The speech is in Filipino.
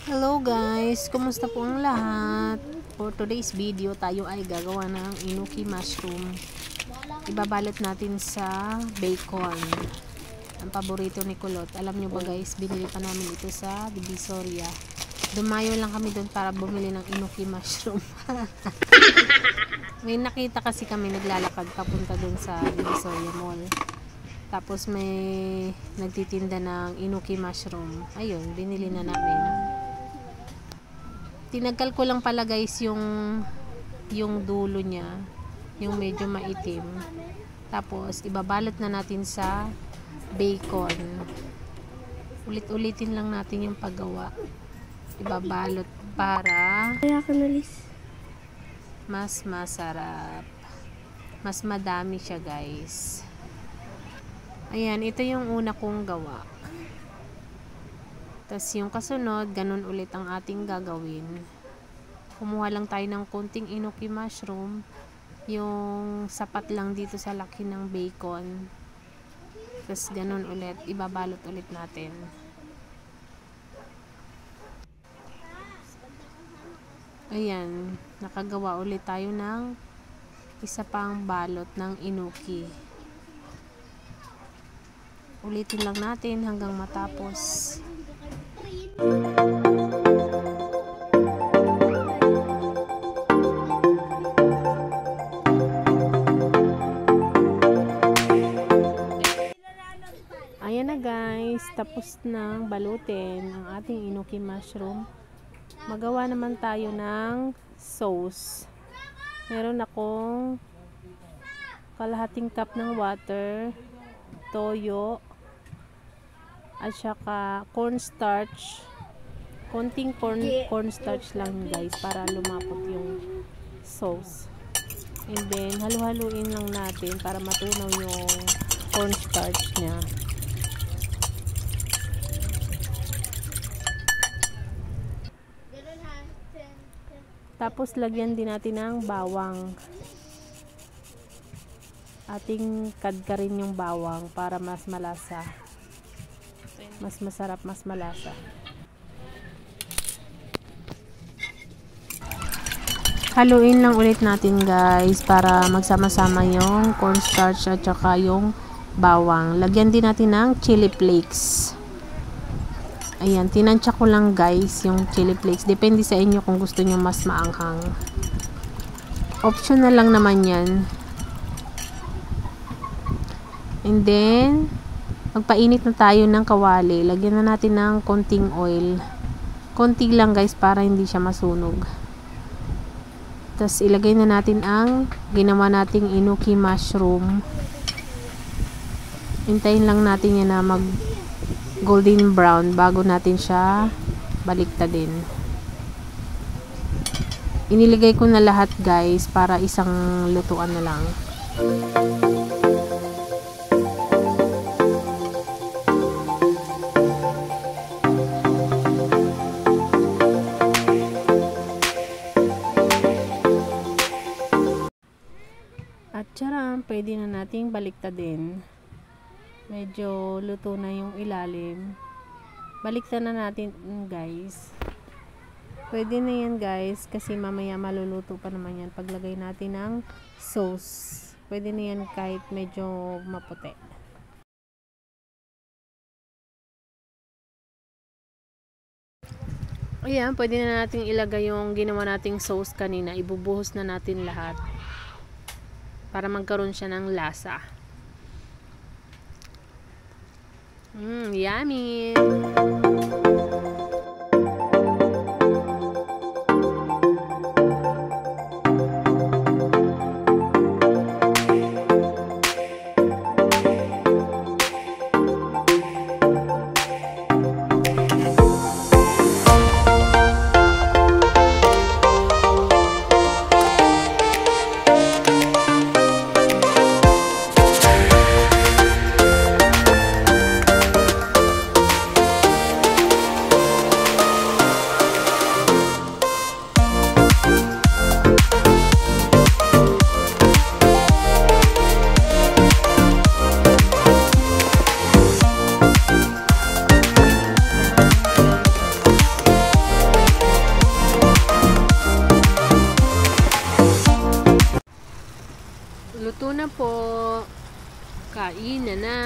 Hello guys, kumusta po ang lahat? For today's video, tayo ay gagawa ng enoki mushroom. Ibabalot natin sa bacon. Ang paborito ni Kulot. Alam nyo ba guys, binili pa namin ito sa Divisoria. Dumayo lang kami doon para bumili ng enoki mushroom. May nakita kasi kami naglalakad papunta doon sa Divisoria Mall. Tapos may nagtitinda ng enoki mushroom. Ayun, binili na namin. Tinanggal ko lang pala guys yung dulo niya, yung medyo maitim. Tapos ibabalot na natin sa bacon. Ulit-ulitin lang natin yung paggawa. Ibabalot para mas masarap. Mas madami siya guys. Ayan, ito yung una kong gawa. Tapos yung kasunod, ganun ulit ang ating gagawin. Kumuha lang tayo ng konting enoki mushroom. Yung sapat lang dito sa laki ng bacon. Tapos ganun ulit, ibabalot ulit natin. Ayan, nakagawa ulit tayo ng isa pang balot ng enoki. Ulitin lang natin hanggang matapos. Ayan na guys, tapos nang balutin ang ating enoki mushroom. Magawa naman tayo ng sauce. Meron akong kalahating cup ng water, toyo, at saka cornstarch. Konting cornstarch lang guys para lumapot yung sauce. And then halu-haluin lang natin para matunaw yung cornstarch niya. Tapos lagyan din natin ng bawang. Ating kadkarin yung bawang para mas malasa. Mas masarap, mas malasa. Haluin lang ulit natin guys para magsama-sama yung cornstarch at saka yung bawang. Lagyan din natin ng chili flakes. Ayan, tinansya ko lang guys yung chili flakes. Depende sa inyo kung gusto nyo mas maanghang. Optional lang naman yan. And then magpainit na tayo ng kawali. Lagyan na natin ng konting oil. Konti lang guys para hindi siya masunog. Tapos ilagay na natin ang ginawa nating enoki mushroom. Hintayin lang natin yan na mag golden brown bago natin siya baliktadin. Iniligay ko na lahat guys para isang lutuan na lang. At tsaram, pwede na nating baliktadin. Medyo luto na yung ilalim. Baliktad na natin guys. Pwede na yan guys kasi mamaya maluluto pa naman yan paglagay natin ng sauce. Pwede na yan kahit medyo maputi. Ayan, pwede na natin ilagay yung ginawa nating sauce kanina. Ibubuhos na natin lahat para magkaroon siya ng lasa. Yummy! Luto na po. Kain na na.